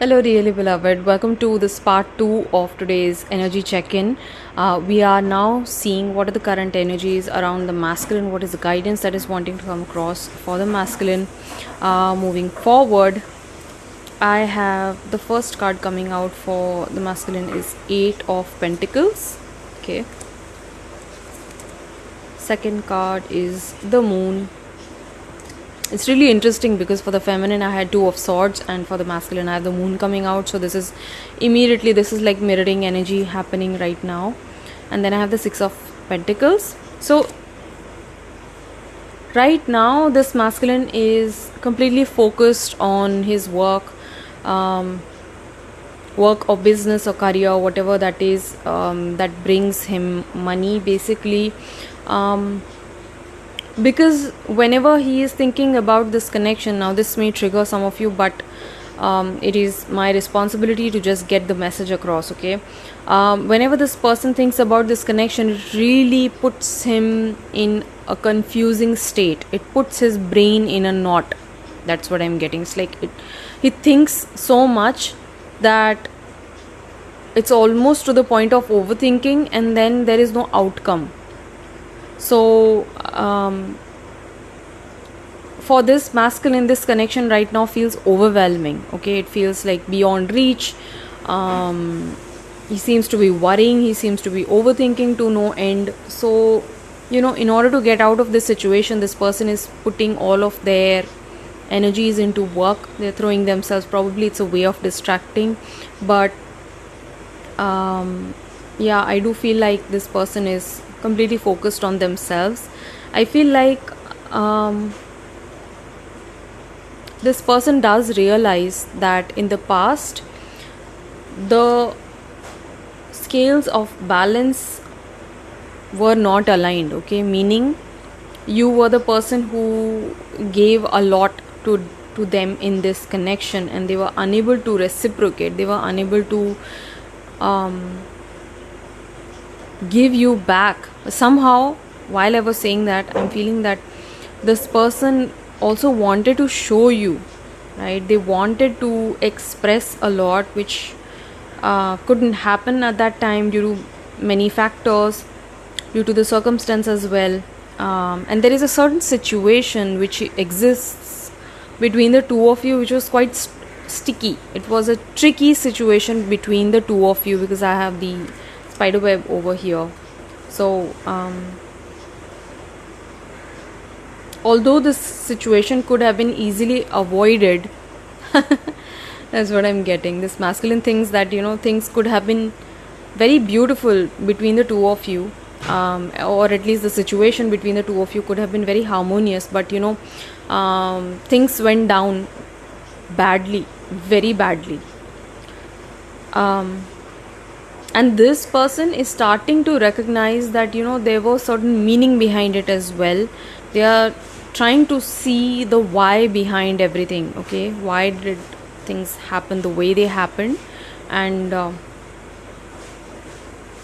Hello, really beloved. Welcome to this part 2 of today's energy check in. We are now seeing what are the current energies around the masculine, what is the guidance that is wanting to come across for the masculine. Moving forward, I have the first card coming out for the masculine is 8 of Pentacles. Okay. Second card is the Moon. It's really interesting because for the feminine I had 2 of Swords, and for the masculine I have the Moon coming out. So this is like mirroring energy happening right now. And then I have the 6 of Pentacles. So right now this masculine is completely focused on his work or business or career, whatever that is, that brings him money basically. Because whenever he is thinking about this connection, now this may trigger some of you, but it is my responsibility to just get the message across. Okay, whenever this person thinks about this connection, it really puts him in a confusing state. It puts his brain in a knot. That's what I'm getting. It's like he thinks so much that it's almost to the point of overthinking, and then there is no outcome. So for this masculine, this connection right now feels overwhelming. Okay, it feels like beyond reach. He seems to be worrying, he seems to be overthinking to no end. So in order to get out of this situation, this person is putting all of their energies into work. They're throwing themselves, probably it's a way of distracting, but I do feel like this person is completely focused on themselves. I feel like this person does realize that in the past the scales of balance were not aligned. Okay, meaning you were the person who gave a lot to them in this connection, and they were unable to reciprocate. They were unable to give you back. Somehow, while I was saying that, I'm feeling that this person also wanted to show you, right? They wanted to express a lot, which couldn't happen at that time due to many factors, due to the circumstance as well. And there is a certain situation which exists between the two of you, which was quite sticky. It was a tricky situation between the two of you, because I have the spider web over here. So although this situation could have been easily avoided, that's what I'm getting. This masculine thinks that things could have been very beautiful between the two of you, or at least the situation between the two of you could have been very harmonious, but things went down badly, very badly. And this person is starting to recognize that there was certain meaning behind it as well. They are trying to see the why behind everything. Okay, why did things happen the way they happened? And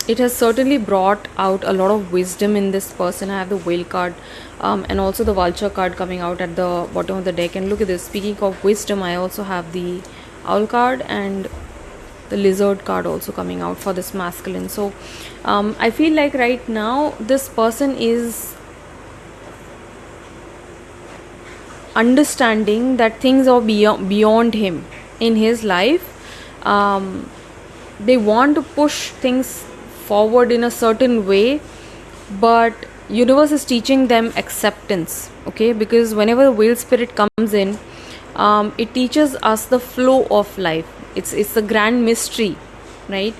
it has certainly brought out a lot of wisdom in this person. I have the whale card and also the vulture card coming out at the bottom of the deck. And look at this, speaking of wisdom, I also have the owl card and the lizard card also coming out for this masculine. So I feel like right now this person is understanding that things are beyond him in his life. They want to push things forward in a certain way, but universe is teaching them acceptance. Okay, because whenever the whale spirit comes in, it teaches us the flow of life. It's a grand mystery, right?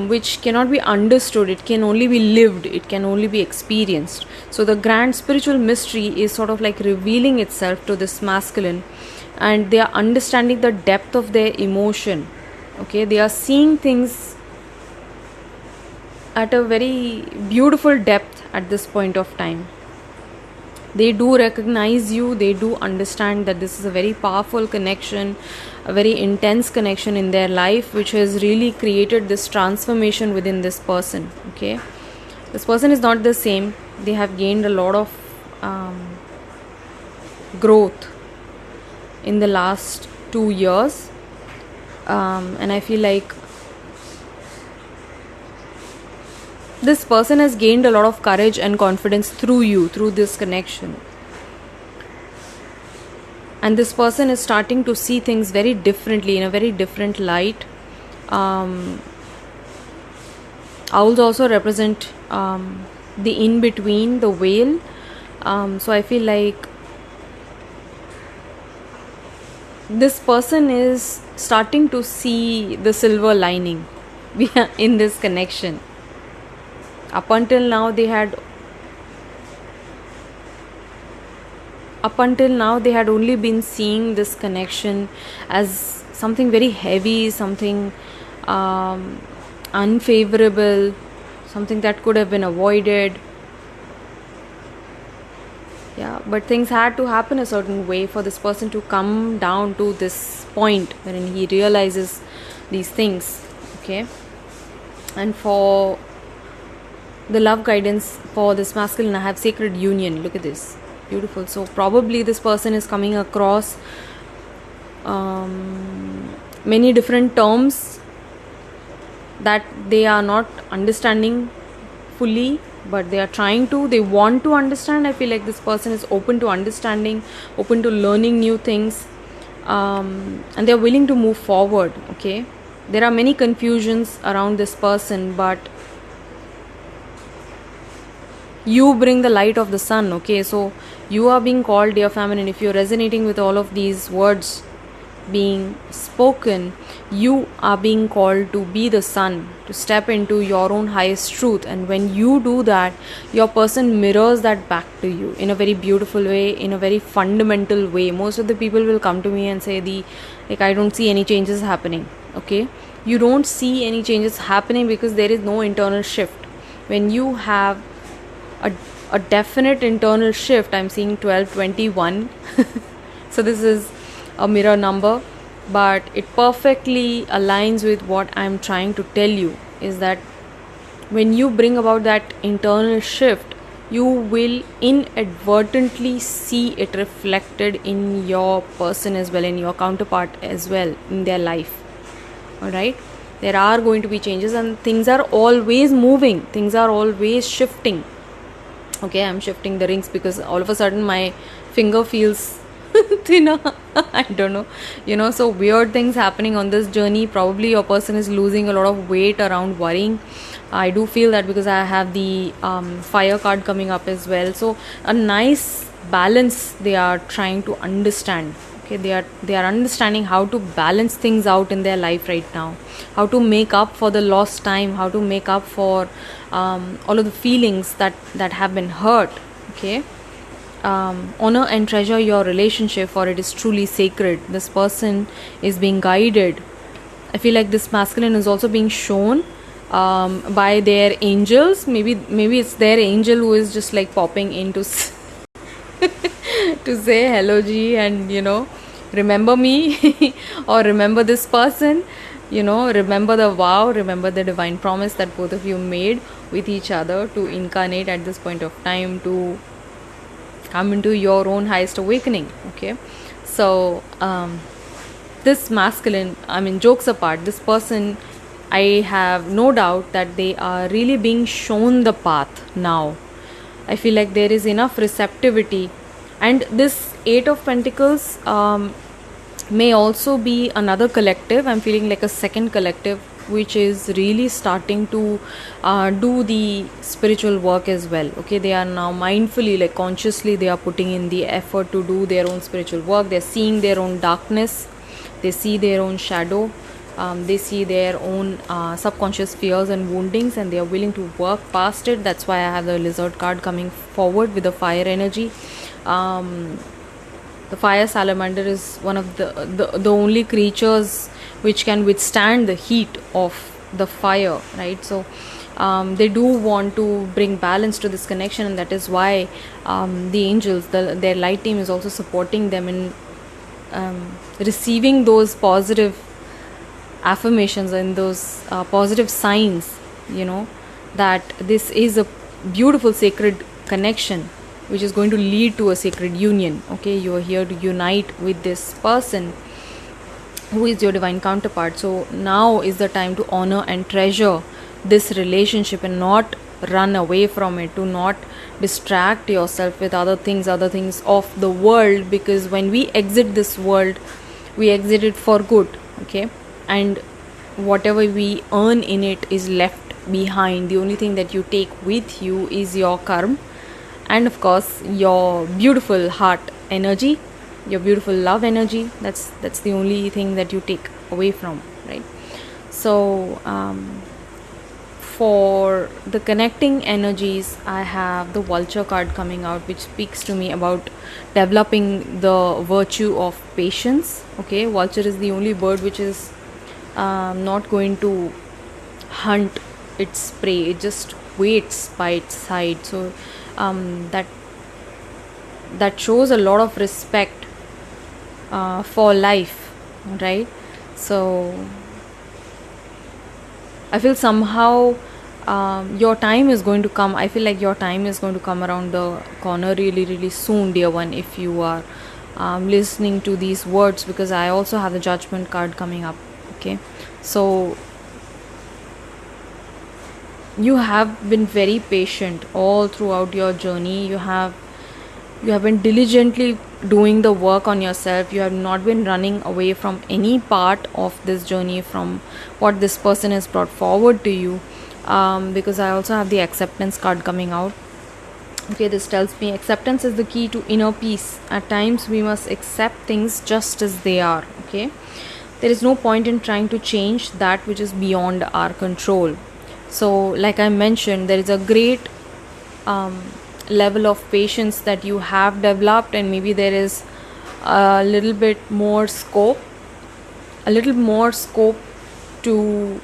Which cannot be understood. It can only be lived. It can only be experienced. So the grand spiritual mystery is sort of like revealing itself to this masculine, and they are understanding the depth of their emotion. Okay, they are seeing things at a very beautiful depth at this point of time. They do recognize you. They do understand that this is a very powerful connection, a very intense connection in their life, which has really created this transformation within this person. Okay, this person is not the same. They have gained a lot of growth in the last 2 years. And I feel like this person has gained a lot of courage and confidence through you, through this connection. And this person is starting to see things very differently, in a very different light. Owls also represent the in between, the veil. So I feel like this person is starting to see the silver lining in this connection. Up until now they had only been seeing this connection as something very heavy, something unfavorable, something that could have been avoided. Yeah, but things had to happen a certain way for this person to come down to this point wherein he realizes these things. Okay. And for the love guidance for this masculine, I have sacred union. Look at this. Beautiful. So probably this person is coming across many different terms that they are not understanding fully, but they want to understand. I feel like this person is open to understanding, open to learning new things, and they're willing to move forward. Okay, there are many confusions around this person, but you bring the light of the sun. Okay, so you are being called dear feminine. If you're resonating with all of these words being spoken, you are being called to be the sun, to step into your own highest truth. And when you do that, your person mirrors that back to you in a very beautiful way, in a very fundamental way. Most of the people will come to me and say, I don't see any changes happening. Okay, you don't see any changes happening because there is no internal shift. When you have a definite internal shift, I'm seeing 1221 so this is a mirror number, but it perfectly aligns with what I'm trying to tell you, is that when you bring about that internal shift, you will inadvertently see it reflected in your person as well, in your counterpart as well, in their life. Alright, there are going to be changes, and things are always moving, things are always shifting. Okay, I'm shifting the rings because all of a sudden my finger feels thinner. I don't know, so weird things happening on this journey. Probably your person is losing a lot of weight around worrying. I do feel that because I have the fire card coming up as well. So a nice balance they are trying to understand. Okay, they are understanding how to balance things out in their life right now, how to make up for the lost time, how to make up for all of the feelings that have been hurt. Okay, honor and treasure your relationship, for it is truly sacred. This person is being guided. I feel like this masculine is also being shown by their angels. Maybe it's their angel who is just like popping into to say hello G, and remember me or remember this person, remember the vow, remember the divine promise that both of you made with each other to incarnate at this point of time, to come into your own highest awakening. Okay, so this masculine, jokes apart, this person, I have no doubt that they are really being shown the path now. I feel like there is enough receptivity. And this 8 of Pentacles may also be another collective. I'm feeling like a second collective which is really starting to do the spiritual work as well. Okay, they are now mindfully, like consciously, they are putting in the effort to do their own spiritual work. They're seeing their own darkness, they see their own shadow, they see their own subconscious fears and woundings, and they are willing to work past it. That's why I have the lizard card coming forward with the fire energy. The fire salamander is one of the only creatures which can withstand the heat of the fire, right? So they do want to bring balance to this connection, and that is why the angels, their light team, is also supporting them in receiving those positive affirmations and those positive signs, that this is a beautiful sacred connection which is going to lead to a sacred union. Okay, you are here to unite with this person. who is your divine counterpart. So now is the time to honor and treasure this relationship and not run away from it, to not distract yourself with other things of the world, because when we exit this world, we exit it for good, okay? And whatever we earn in it is left behind. The only thing that you take with you is your karma, and of course your beautiful heart energy, your beautiful love energy. That's the only thing that you take away from, right? So for the connecting energies, I have the vulture card coming out, which speaks to me about developing the virtue of patience, okay? Vulture is the only bird which is not going to hunt its prey. It just waits by its side. So that shows a lot of respect for life, right? So I feel somehow your time is going to come. I feel like your time is going to come around the corner really, really soon, dear one, if you are listening to these words, because I also have the judgment card coming up, okay? So you have been very patient all throughout your journey. You have been diligently doing the work on yourself. You have not been running away from any part of this journey, from what this person has brought forward to you, because I also have the acceptance card coming out. Okay, this tells me acceptance is the key to inner peace. At times we must accept things just as they are, okay? There is no point in trying to change that which is beyond our control. So like I mentioned, there is a great level of patience that you have developed, and maybe there is a little bit more scope, to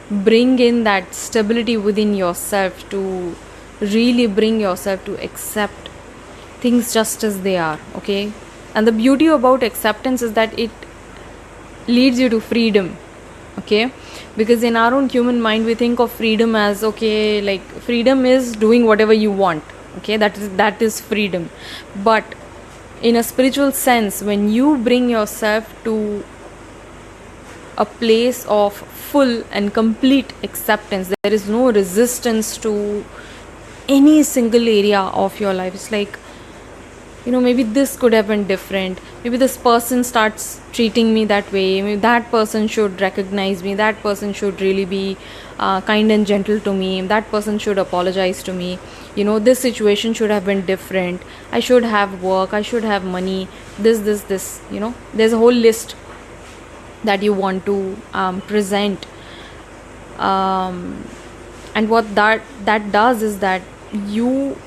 bring in that stability within yourself, to really bring yourself to accept things just as they are, okay? And the beauty about acceptance is that it leads you to freedom, okay? Because in our own human mind, we think of freedom as, okay, like freedom is doing whatever you want, okay? That is freedom. But in a spiritual sense, when you bring yourself to a place of full and complete acceptance, there is no resistance to any single area of your life. It's like, maybe this could have been different. Maybe this person starts treating me that way. Maybe that person should recognize me. That person should really be kind and gentle to me. That person should apologize to me. This situation should have been different. I should have work. I should have money. This. There's a whole list that you want to present. And what that does is that you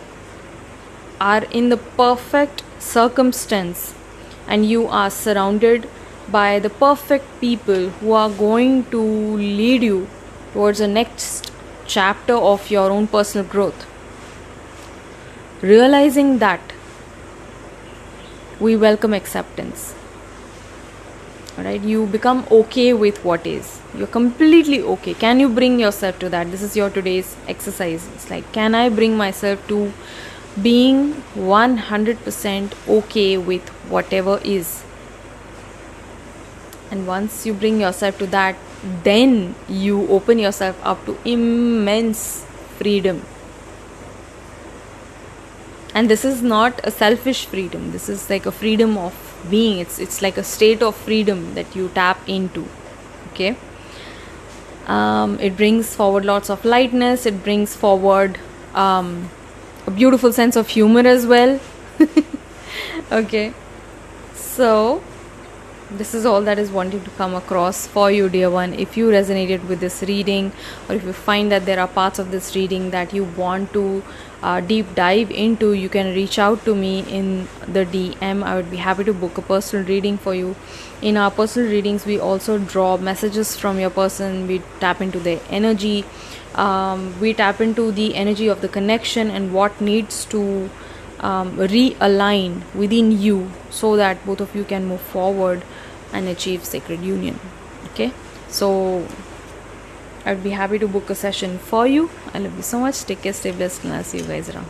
are in the perfect circumstance, and you are surrounded by the perfect people who are going to lead you towards the next chapter of your own personal growth. Realizing that, we welcome acceptance. Alright, you become okay with what is. You're completely okay. Can you bring yourself to that? This is your today's exercise. It's like, can I bring myself to being 100% okay with whatever is? And once you bring yourself to that, then you open yourself up to immense freedom. And this is not a selfish freedom. This is like a freedom of being. It's like a state of freedom that you tap into, okay? It brings forward lots of lightness. It brings forward a beautiful sense of humor as well. Okay, so this is all that is wanting to come across for you, dear one. If you resonated with this reading, or if you find that there are parts of this reading that you want to deep dive into, you can reach out to me in the DM. I would be happy to book a personal reading for you. In our personal readings, we also draw messages from your person. We tap into their energy. We tap into the energy of the connection and what needs to realign within you, so that both of you can move forward and achieve sacred union. Okay, so I'd be happy to book a session for you. I love you so much. Take care, stay blessed, and I'll see you guys around.